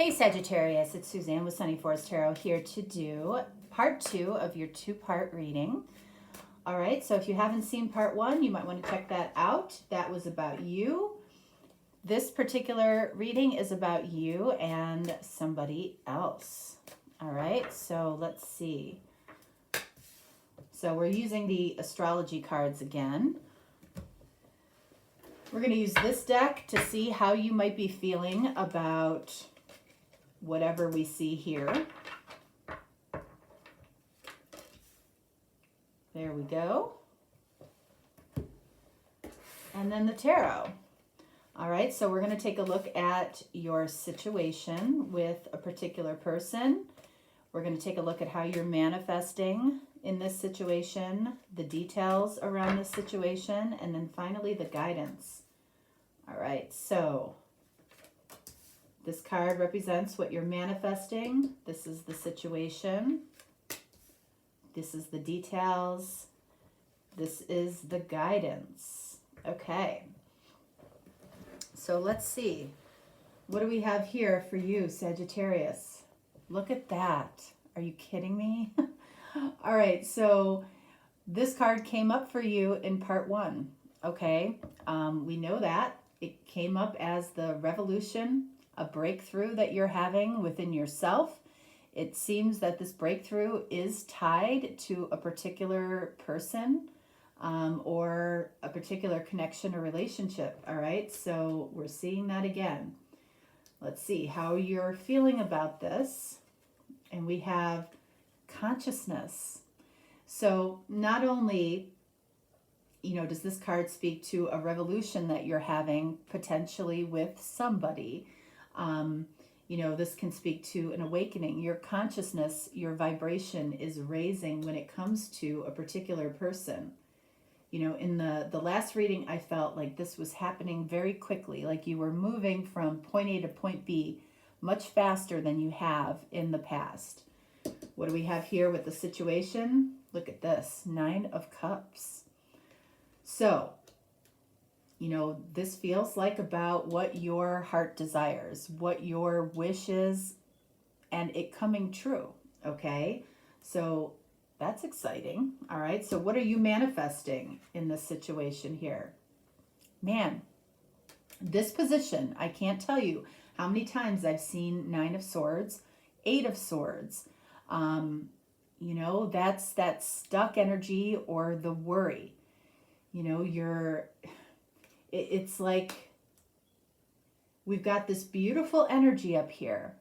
Hey Sagittarius, it's Suzanne with Sunny Forest Tarot here to do part 2 of your 2-part reading. All right, so if you haven't seen part 1, you might want to check that out. That was about you. This particular reading is about you and somebody else. All right, so let's see. So we're using the astrology cards again. We're going to use this deck to see how you might be feeling about whatever we see here. There we go. And then the tarot. All right, so we're going to take a look at your situation with a particular person. We're going to take a look at how you're manifesting in this situation, the details around this situation, and then finally the guidance. All right, so this card represents what you're manifesting. This is the situation. This is the details. This is the guidance. Okay. So let's see. What do we have here for you, Sagittarius? Look at that. Are you kidding me? All right. So this card came up for you in part 1. Okay. We know that. It came up as the revolution, a breakthrough that you're having within yourself. It seems that this breakthrough is tied to a particular person or a particular connection or relationship. All right, so we're seeing that again. Let's see how you're feeling about this. And we have consciousness. So not only, does this card speak to a revolution that you're having potentially with somebody, this can speak to an awakening. Your consciousness, your vibration is raising when it comes to a particular person. In the last reading, I felt like this was happening very quickly, like you were moving from point A to point B much faster than you have in the past. What do we have here with the situation? Look at this, 9 of Cups. So, this feels like about what your heart desires, what your wishes, and it coming true, okay? So that's exciting, all right? So what are you manifesting in this situation here? Man, this position, I can't tell you how many times I've seen 9 of Swords, 8 of Swords. That's that stuck energy or the worry. It's like we've got this beautiful energy up here,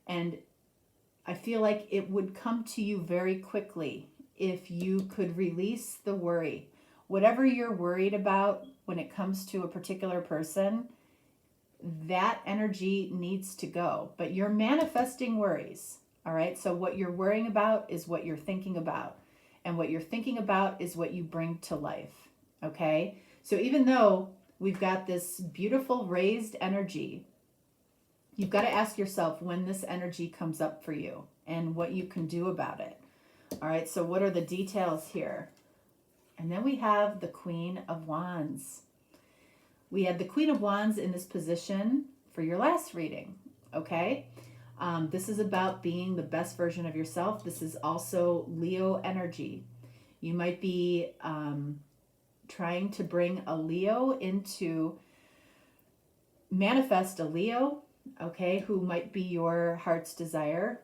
and I feel like it would come to you very quickly if you could release the worry. Whatever you're worried about when it comes to a particular person, that energy needs to go. But you're manifesting worries, all right? So what you're worrying about is what you're thinking about. And what you're thinking about is what you bring to life, okay? So even though we've got this beautiful raised energy, you've got to ask yourself when this energy comes up for you and what you can do about it. All right, so what are the details here? And then we have the Queen of Wands. We had the Queen of Wands in this position for your last reading, okay? This is about being the best version of yourself. This is also Leo energy. You might be trying to bring a Leo into, manifest a Leo, okay, who might be your heart's desire.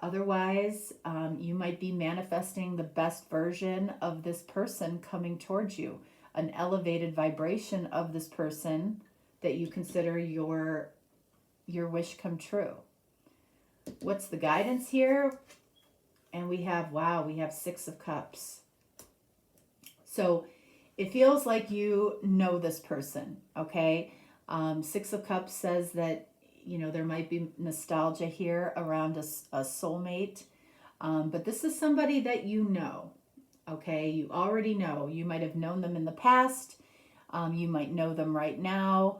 Otherwise, you might be manifesting the best version of this person coming towards you, an elevated vibration of this person that you consider your wish come true. What's the guidance here? And we have 6 of Cups. So it feels like you know this person, okay? 6 of Cups says that, there might be nostalgia here around a soulmate. But this is somebody that you know, okay? You already know. You might have known them in the past. You might know them right now.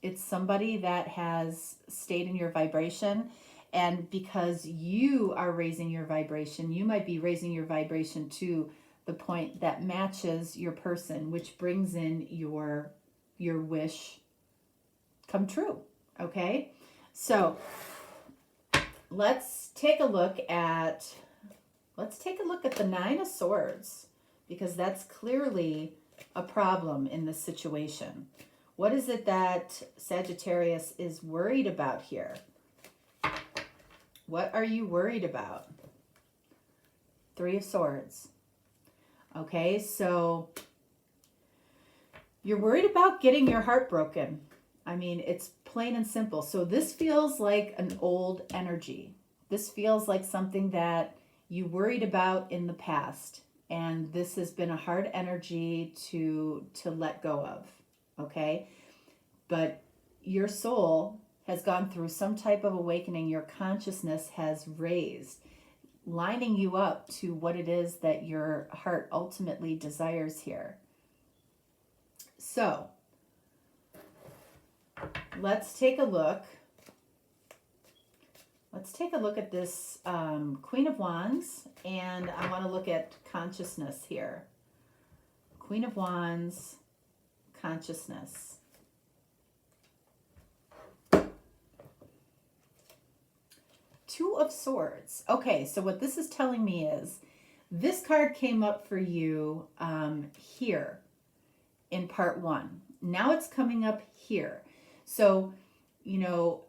It's somebody that has stayed in your vibration. And because you are raising your vibration, you might be raising your vibration to the point that matches your person, which brings in your wish come true, okay? So let's take a look at the Nine of Swords, because that's clearly a problem in this situation. What is it that Sagittarius is worried about here? What are you worried about? Three of Swords. Okay, so you're worried about getting your heart broken. I mean, it's plain and simple. So this feels like an old energy. This feels like something that you worried about in the past. And this has been a hard energy to let go of. Okay? But your soul has gone through some type of awakening. Your consciousness has raised, lining you up to what it is that your heart ultimately desires here. So let's take a look. Let's take a look at this Queen of Wands, and I want to look at consciousness here. Queen of Wands, consciousness. Two of Swords. Okay, so what this is telling me is this card came up for you here in part 1. Now it's coming up here. So, you know,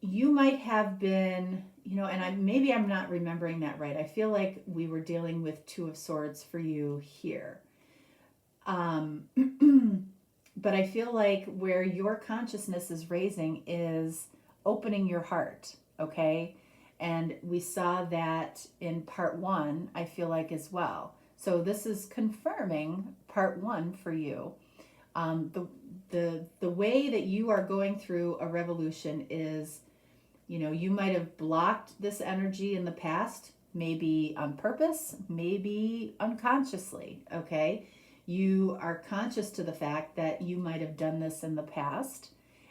you might have been, you know, and maybe I'm not remembering that right. I feel like we were dealing with Two of Swords for you here. But I feel like where your consciousness is raising is opening your heart, okay? And we saw that in part 1, I feel like, as well. So this is confirming part 1 for you. The way that you are going through a revolution is, you know, you might have blocked this energy in the past, maybe on purpose, maybe unconsciously, okay? You are conscious to the fact that you might have done this in the past,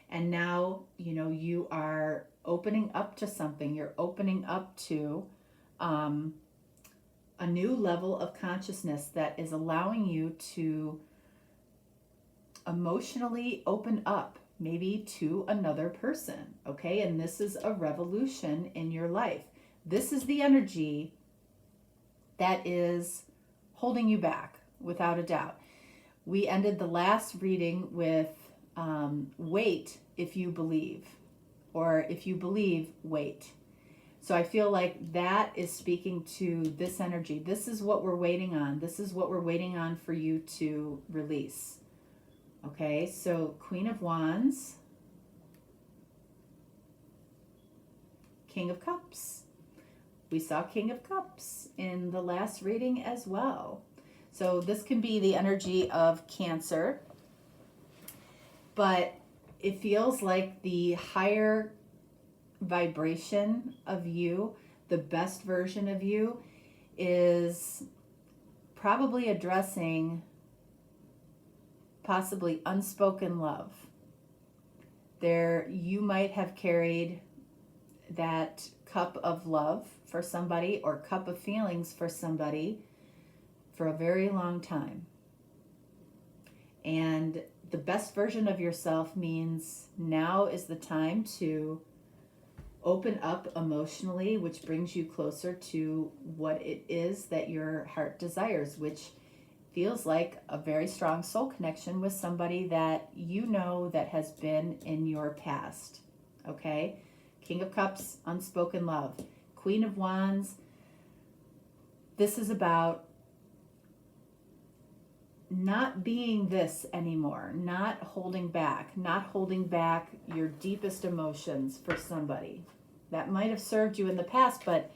and now, you know, you are opening up to something. You're opening up to a new level of consciousness that is allowing you to emotionally open up, maybe to another person, okay? And this is a revolution in your life. This is the energy that is holding you back, without a doubt. We ended the last reading with wait if you believe, or if you believe, wait. So I feel like that is speaking to this energy. This is what we're waiting on. This is what we're waiting on for you to release. Okay, so Queen of Wands, King of Cups. We saw King of Cups in the last reading as well. So this can be the energy of Cancer, but it feels like the higher vibration of you, the best version of you, is probably addressing possibly unspoken love. There, you might have carried that cup of love for somebody, or cup of feelings for somebody, for a very long time. And the best version of yourself means now is the time to open up emotionally, which brings you closer to what it is that your heart desires, which feels like a very strong soul connection with somebody that you know that has been in your past. Okay? King of Cups, unspoken love. Queen of Wands, this is about not being this anymore, not holding back your deepest emotions for somebody. That might have served you in the past, but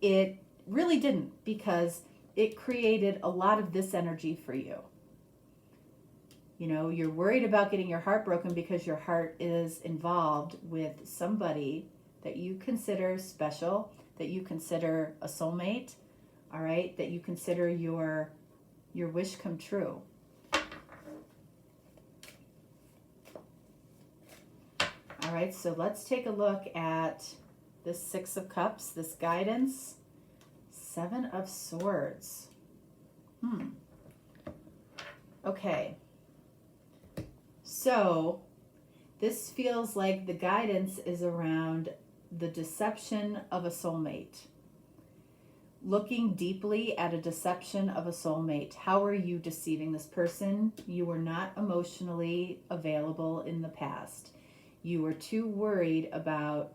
it really didn't, because it created a lot of this energy for you. You know, you're worried about getting your heart broken because your heart is involved with somebody that you consider special, that you consider a soulmate, all right, that you consider your wish come true. All right, so let's take a look at this Six of Cups, this guidance. Seven of Swords. Okay. So This feels like the guidance is around the deception of a soulmate. Looking deeply at a deception of a soulmate. How are you deceiving this person? You were not emotionally available in the past. You were too worried about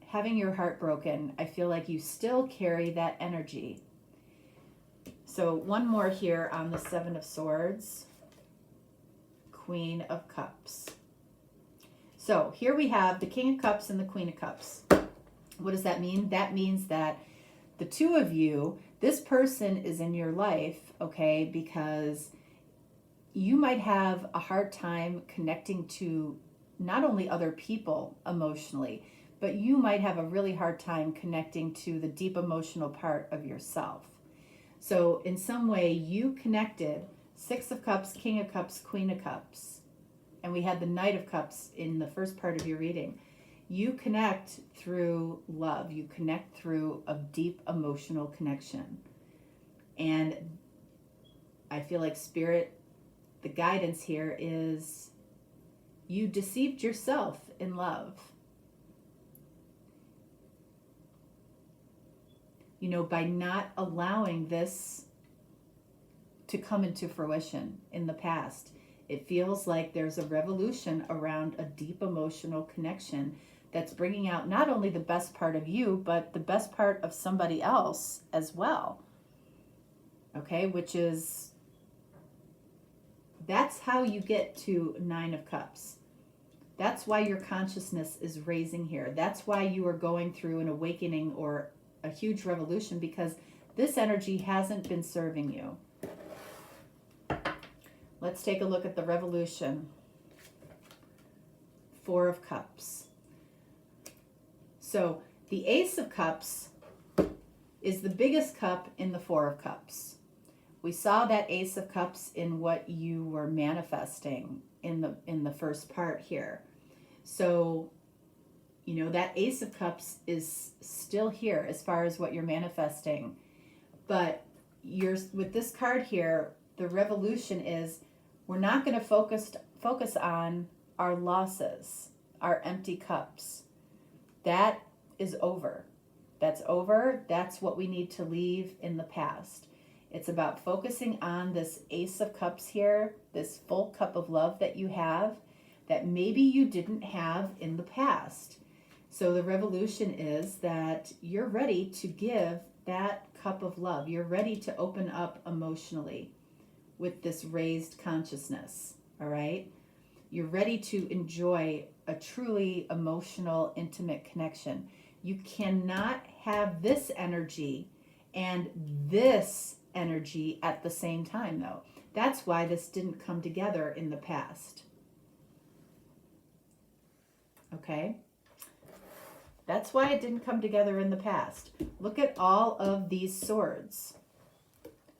having your heart broken. I feel like you still carry that energy. So one more here on the Seven of Swords, Queen of Cups. So here we have the King of Cups and the Queen of Cups. What does that mean? That means that the two of you, this person is in your life, okay, because you might have a hard time connecting to not only other people emotionally, but you might have a really hard time connecting to the deep emotional part of yourself. So in some way you connected Six of Cups, King of Cups, Queen of Cups, and we had the Knight of Cups in the first part of your reading. You connect through love. You connect through a deep emotional connection. And I feel like Spirit, the guidance here is you deceived yourself in love. You know, by not allowing this to come into fruition in the past. It feels like there's a revolution around a deep emotional connection that's bringing out not only the best part of you, but the best part of somebody else as well. Okay, which is, that's how you get to Nine of Cups. That's why your consciousness is raising here. That's why you are going through an awakening or a huge revolution, because this energy hasn't been serving you. Let's take a look at the revolution. Four of Cups. So the Ace of Cups is the biggest cup in the Four of Cups. We saw that Ace of Cups in what you were manifesting in the first part here. So, you know, that Ace of Cups is still here as far as what you're manifesting. But with this card here, the revolution is we're not going to focus on our losses, our empty cups. That is over. That's over. That's what we need to leave in the past. It's about focusing on this Ace of Cups here, this full cup of love that you have that maybe you didn't have in the past. So the revolution is that you're ready to give that cup of love. You're ready to open up emotionally with this raised consciousness, all right? You're ready to enjoy a truly emotional, intimate connection. You cannot have this energy and this energy at the same time, though. That's why this didn't come together in the past. Okay? That's why it didn't come together in the past. Look at all of these swords.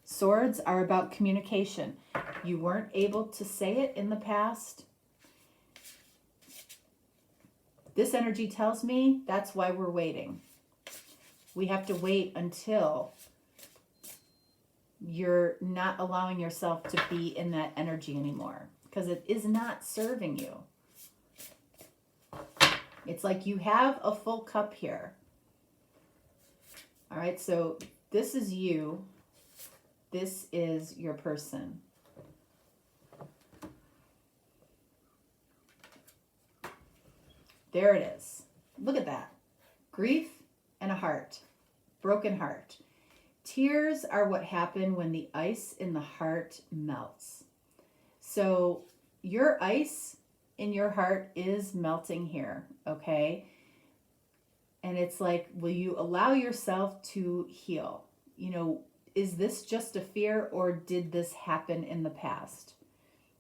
Swords are about communication. You weren't able to say it in the past. This energy tells me that's why we're waiting. We have to wait until you're not allowing yourself to be in that energy anymore, because it is not serving you. It's like you have a full cup here. All right, so this is you. This is your person. There it is. Look at that. Grief and a heart. Broken heart. Tears are what happen when the ice in the heart melts. So your ice in your heart is melting here, okay? And it's like, will you allow yourself to heal? You know, is this just a fear, or did this happen in the past?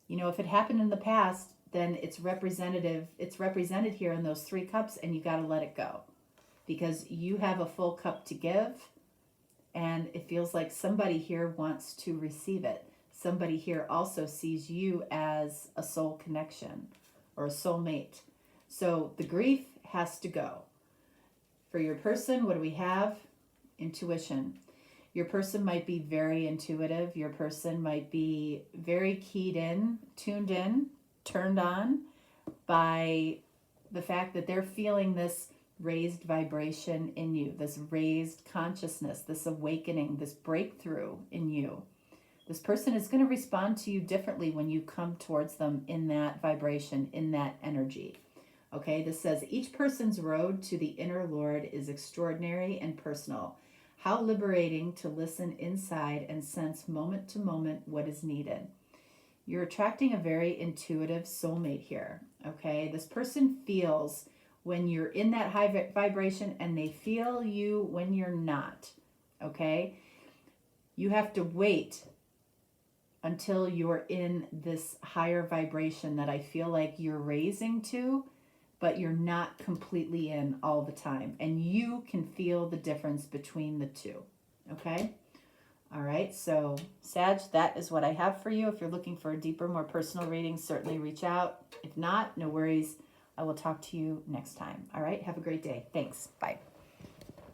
You know, if it happened in the past, then it's represented here in those three cups, and you got to let it go, because you have a full cup to give, and it feels like somebody here wants to receive it. Somebody here also sees you as a soul connection or a soulmate. So the grief has to go. For your person, what do we have? Intuition. Your person might be very intuitive. Your person might be very keyed in, tuned in, turned on, by the fact that they're feeling this raised vibration in you, this raised consciousness, this awakening, this breakthrough in you. This person is going to respond to you differently when you come towards them in that vibration, in that energy. Okay, this says each person's road to the inner Lord is extraordinary and personal. How liberating to listen inside and sense moment to moment what is needed. You're attracting a very intuitive soulmate here. Okay, this person feels when you're in that high vibration, and they feel you when you're not. Okay, you have to wait until you're in this higher vibration that I feel like you're raising to, but you're not completely in all the time. And you can feel the difference between the two. Okay? All right, so Sag, that is what I have for you. If you're looking for a deeper, more personal reading, certainly reach out. If not, no worries. I will talk to you next time. All right, have a great day. Thanks. Bye.